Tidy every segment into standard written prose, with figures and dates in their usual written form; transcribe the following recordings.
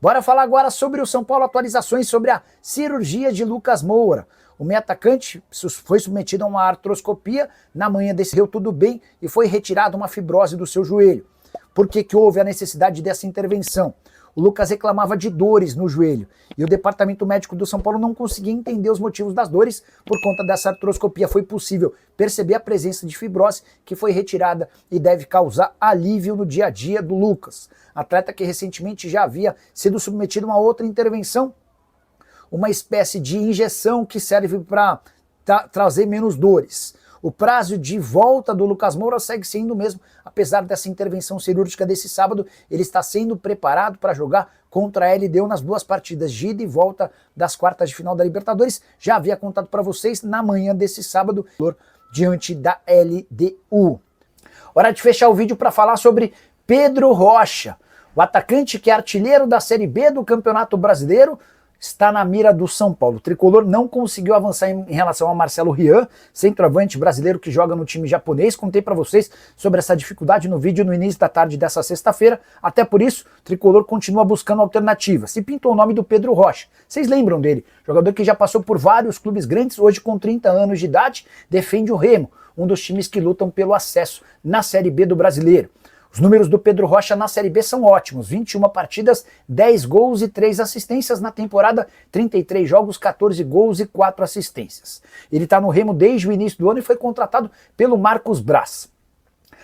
Bora falar agora sobre o São Paulo, atualizações sobre a cirurgia de Lucas Moura. O meio atacante foi submetido a uma artroscopia, na manhã deu tudo bem e foi retirada uma fibrose do seu joelho. Por que houve a necessidade dessa intervenção? O Lucas reclamava de dores no joelho e o departamento médico do São Paulo não conseguia entender os motivos das dores. Por conta dessa artroscopia foi possível perceber a presença de fibrose que foi retirada e deve causar alívio no dia a dia do Lucas. Atleta que recentemente já havia sido submetido a uma outra intervenção, uma espécie de injeção que serve para trazer menos dores. O prazo de volta do Lucas Moura segue sendo o mesmo, apesar dessa intervenção cirúrgica desse sábado. Ele está sendo preparado para jogar contra a LDU nas duas partidas de ida e volta das quartas de final da Libertadores. Já havia contado para vocês na manhã desse sábado, diante da LDU. Hora de fechar o vídeo para falar sobre Pedro Rocha. O atacante que é artilheiro da Série B do Campeonato Brasileiro está na mira do São Paulo. O tricolor não conseguiu avançar em relação a Marcelo Rian, centroavante brasileiro que joga no time japonês. Contei para vocês sobre essa dificuldade no vídeo no início da tarde dessa sexta-feira. Até por isso, o tricolor continua buscando alternativas. Se pintou o nome do Pedro Rocha. Vocês lembram dele? Jogador que já passou por vários clubes grandes, hoje com 30 anos de idade, defende o Remo, um dos times que lutam pelo acesso na Série B do Brasileiro. Os números do Pedro Rocha na Série B são ótimos, 21 partidas, 10 gols e 3 assistências na temporada, 33 jogos, 14 gols e 4 assistências. Ele está no Remo desde o início do ano e foi contratado pelo Marcos Braz.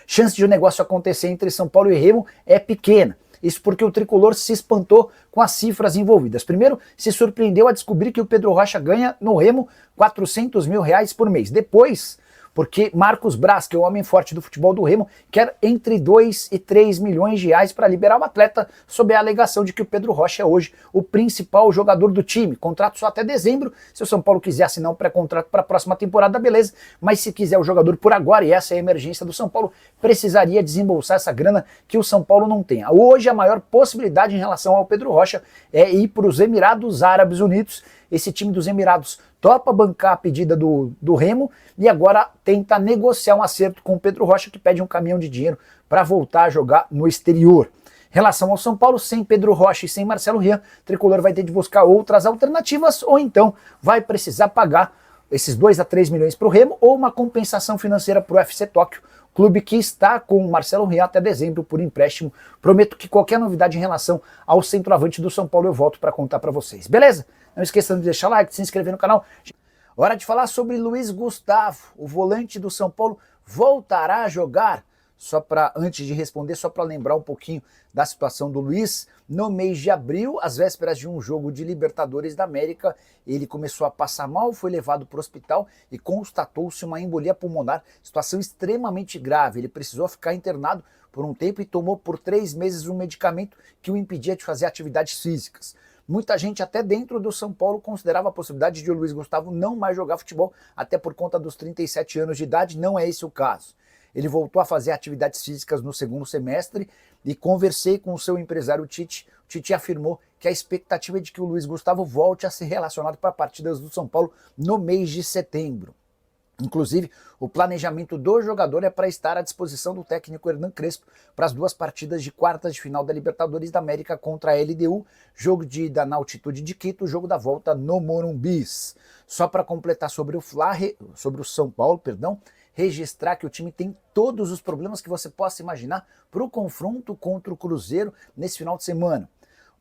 Chance de o negócio acontecer entre São Paulo e Remo é pequena. Isso porque o tricolor se espantou com as cifras envolvidas. Primeiro, se surpreendeu a descobrir que o Pedro Rocha ganha no Remo R$400 mil por mês. Depois, porque Marcos Braz, que é o homem forte do futebol do Remo, quer entre 2 e 3 milhões de reais para liberar o atleta, sob a alegação de que o Pedro Rocha é hoje o principal jogador do time. Contrato só até dezembro. Se o São Paulo quiser assinar um pré-contrato para a próxima temporada, beleza. Mas se quiser o jogador por agora, e essa é a emergência do São Paulo, precisaria desembolsar essa grana que o São Paulo não tem. Hoje a maior possibilidade em relação ao Pedro Rocha é ir para os Emirados Árabes Unidos. Esse time dos Emirados topa bancar a pedida do Remo e agora tenta negociar um acerto com o Pedro Rocha, que pede um caminhão de dinheiro para voltar a jogar no exterior. Em relação ao São Paulo, sem Pedro Rocha e sem Marcelo Rian, o tricolor vai ter de buscar outras alternativas ou então vai precisar pagar esses 2 a 3 milhões para o Remo ou uma compensação financeira para o FC Tóquio, clube que está com o Marcelo Rian até dezembro por empréstimo. Prometo que qualquer novidade em relação ao centroavante do São Paulo eu volto para contar para vocês, beleza? Não esqueçam de deixar like, de se inscrever no canal. Hora de falar sobre Luiz Gustavo, o volante do São Paulo voltará a jogar? Antes de responder, só para lembrar um pouquinho da situação do Luiz, no mês de abril, às vésperas de um jogo de Libertadores da América, ele começou a passar mal, foi levado para o hospital e constatou-se uma embolia pulmonar, situação extremamente grave. Ele precisou ficar internado por um tempo e tomou por 3 meses um medicamento que o impedia de fazer atividades físicas. Muita gente até dentro do São Paulo considerava a possibilidade de o Luiz Gustavo não mais jogar futebol, até por conta dos 37 anos de idade. Não é esse o caso. Ele voltou a fazer atividades físicas no segundo semestre e conversei com o seu empresário Tite. O Tite afirmou que a expectativa é de que o Luiz Gustavo volte a ser relacionado para partidas do São Paulo no mês de setembro. Inclusive, o planejamento do jogador é para estar à disposição do técnico Hernan Crespo para as 2 partidas de quartas de final da Libertadores da América contra a LDU, jogo de ida na altitude de Quito, jogo da volta no Morumbi. Só para completar sobre o São Paulo, registrar que o time tem todos os problemas que você possa imaginar para o confronto contra o Cruzeiro nesse final de semana.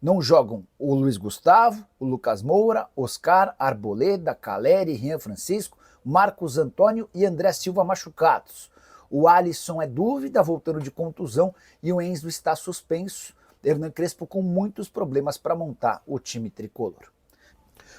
Não jogam o Luiz Gustavo, o Lucas Moura, Oscar, Arboleda, Caleri, Rian Francisco, Marcos Antônio e André Silva machucados. O Alisson é dúvida, voltando de contusão, e o Enzo está suspenso. Hernan Crespo com muitos problemas para montar o time tricolor.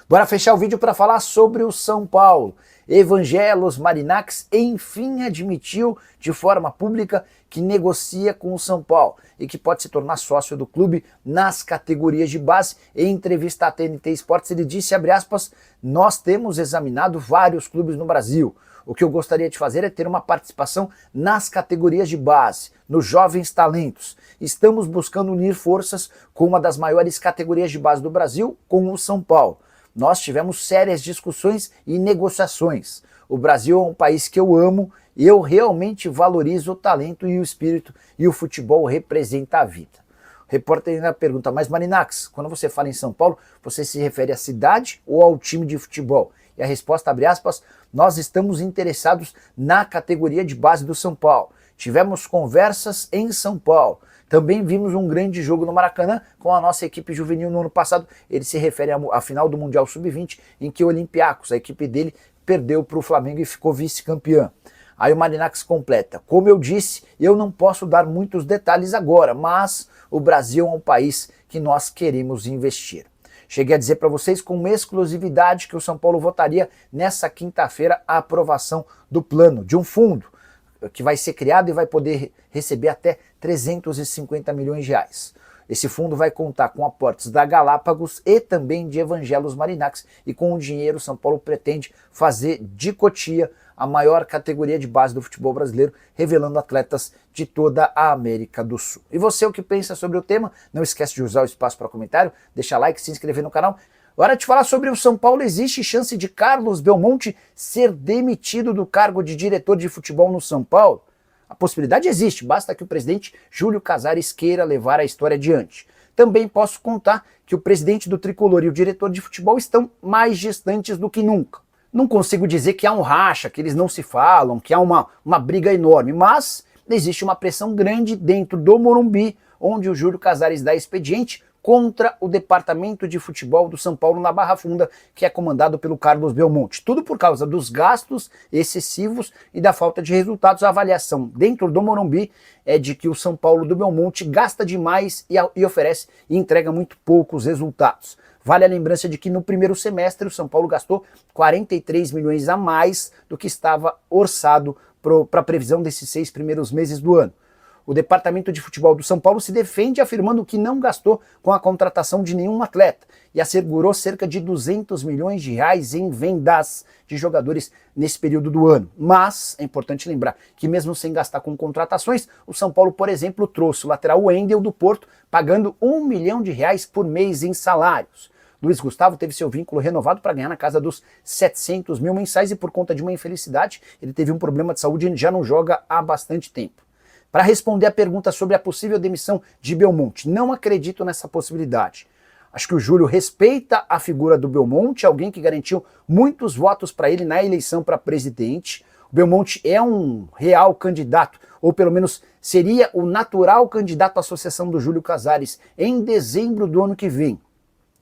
Bora fechar o vídeo para falar sobre o São Paulo. Evangelos Marinax enfim admitiu de forma pública que negocia com o São Paulo e que pode se tornar sócio do clube nas categorias de base. Em entrevista à TNT Esportes ele disse, abre aspas, nós temos examinado vários clubes no Brasil. O que eu gostaria de fazer é ter uma participação nas categorias de base, nos jovens talentos. Estamos buscando unir forças com uma das maiores categorias de base do Brasil, com o São Paulo. Nós tivemos sérias discussões e negociações. O Brasil é um país que eu amo e eu realmente valorizo o talento e o espírito, e o futebol representa a vida. repórter ainda pergunta, mas Marinax, quando você fala em São Paulo, você se refere à cidade ou ao time de futebol? E a resposta, abre aspas, nós estamos interessados na categoria de base do São Paulo. Tivemos conversas em São Paulo. Também vimos um grande jogo no Maracanã com a nossa equipe juvenil no ano passado. Ele se refere à final do Mundial Sub-20, em que o Olympiacos, a equipe dele, perdeu para o Flamengo e ficou vice-campeão. Aí o Marinax completa, como eu disse, eu não posso dar muitos detalhes agora, mas o Brasil é um país que nós queremos investir. Cheguei a dizer para vocês com exclusividade que o São Paulo votaria nessa quinta-feira a aprovação do plano de um fundo que vai ser criado e vai poder receber até 350 milhões de reais. Esse fundo vai contar com aportes da Galápagos e também de Evangelos Marinax, e com o dinheiro São Paulo pretende fazer de Cotia a maior categoria de base do futebol brasileiro, revelando atletas de toda a América do Sul. E você, o que pensa sobre o tema? Não esquece de usar o espaço para comentário, deixar like, se inscrever no canal. Hora de falar sobre o São Paulo. Existe chance de Carlos Belmonte ser demitido do cargo de diretor de futebol no São Paulo? A possibilidade existe, basta que o presidente Júlio Casares queira levar a história adiante. Também posso contar que o presidente do Tricolor e o diretor de futebol estão mais distantes do que nunca. Não consigo dizer que há um racha, que eles não se falam, que há uma briga enorme, mas existe uma pressão grande dentro do Morumbi, onde o Júlio Casares dá expediente contra o departamento de futebol do São Paulo na Barra Funda, que é comandado pelo Carlos Belmonte. Tudo por causa dos gastos excessivos e da falta de resultados. A avaliação dentro do Morumbi é de que o São Paulo do Belmonte gasta demais e oferece e entrega muito poucos resultados. Vale a lembrança de que no primeiro semestre o São Paulo gastou 43 milhões a mais do que estava orçado para a previsão desses 6 primeiros meses do ano. O departamento de futebol do São Paulo se defende afirmando que não gastou com a contratação de nenhum atleta e assegurou cerca de 200 milhões de reais em vendas de jogadores nesse período do ano. Mas é importante lembrar que mesmo sem gastar com contratações, o São Paulo, por exemplo, trouxe o lateral Wendel do Porto, pagando 1 milhão de reais por mês em salários. Luiz Gustavo teve seu vínculo renovado para ganhar na casa dos 700 mil mensais e por conta de uma infelicidade, ele teve um problema de saúde e já não joga há bastante tempo. Para responder a pergunta sobre a possível demissão de Belmonte, não acredito nessa possibilidade. Acho que o Júlio respeita a figura do Belmonte, alguém que garantiu muitos votos para ele na eleição para presidente. O Belmonte é um real candidato, ou pelo menos seria o natural candidato à associação do Júlio Casares em dezembro do ano que vem.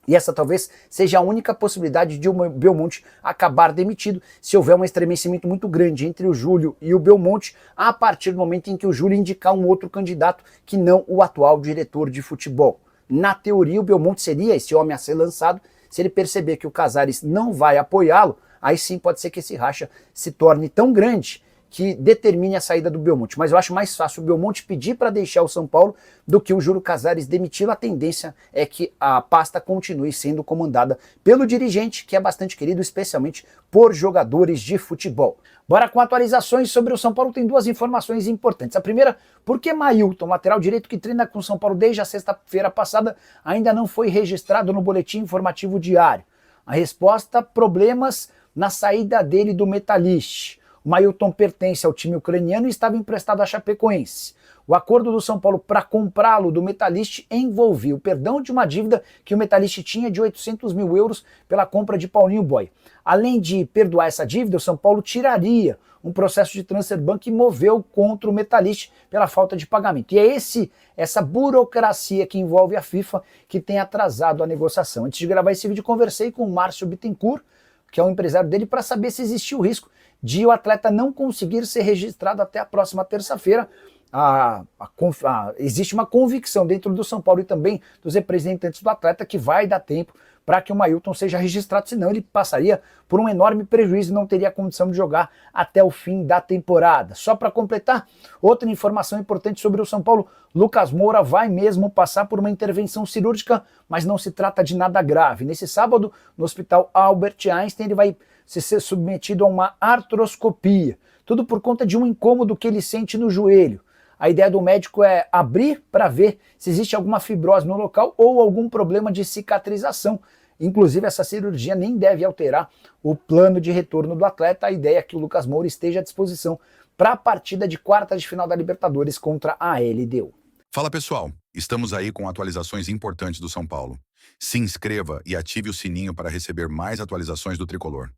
E essa talvez seja a única possibilidade de o Belmonte acabar demitido se houver um estremecimento muito grande entre o Júlio e o Belmonte a partir do momento em que o Júlio indicar um outro candidato que não o atual diretor de futebol. Na teoria, o Belmonte seria esse homem a ser lançado. Se ele perceber que o Casares não vai apoiá-lo, aí sim pode ser que esse racha se torne tão grande que determine a saída do Belmonte. Mas eu acho mais fácil o Belmonte pedir para deixar o São Paulo do que o Júlio Casares demitir. A tendência é que a pasta continue sendo comandada pelo dirigente, que é bastante querido, especialmente por jogadores de futebol. Bora com atualizações sobre o São Paulo. Tem duas informações importantes. A primeira, por que Mailton, lateral direito que treina com o São Paulo desde a sexta-feira passada, ainda não foi registrado no boletim informativo diário? A resposta, problemas na saída dele do Metalist. O Mailton pertence ao time ucraniano e estava emprestado à Chapecoense. O acordo do São Paulo para comprá-lo do Metalist envolvia o perdão de uma dívida que o Metalist tinha de 800 mil euros pela compra de Paulinho Boy. Além de perdoar essa dívida, o São Paulo tiraria um processo de transfer ban que moveu contra o Metalist pela falta de pagamento. E é essa burocracia que envolve a FIFA que tem atrasado a negociação. Antes de gravar esse vídeo, conversei com o Márcio Bittencourt, que é o empresário dele, para saber se existia o risco de o atleta não conseguir ser registrado até a próxima terça-feira. Existe uma convicção dentro do São Paulo e também dos representantes do atleta que vai dar tempo para que o Mailton seja registrado, senão ele passaria por um enorme prejuízo e não teria condição de jogar até o fim da temporada. Só para completar, outra informação importante sobre o São Paulo: Lucas Moura vai mesmo passar por uma intervenção cirúrgica, mas não se trata de nada grave. Nesse sábado, no Hospital Albert Einstein, ele vai ser submetido a uma artroscopia, tudo por conta de um incômodo que ele sente no joelho. A ideia do médico é abrir para ver se existe alguma fibrose no local ou algum problema de cicatrização. Inclusive, essa cirurgia nem deve alterar o plano de retorno do atleta. A ideia é que o Lucas Moura esteja à disposição para a partida de quartas de final da Libertadores contra a LDU. Fala pessoal, Estamos aí com atualizações importantes do São Paulo. Se inscreva e ative o sininho para receber mais atualizações do Tricolor.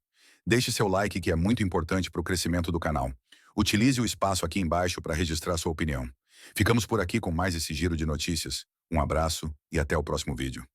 Deixe seu like, que é muito importante para o crescimento do canal. Utilize o espaço aqui embaixo para registrar sua opinião. Ficamos por aqui com mais esse giro de notícias. Um abraço e até o próximo vídeo.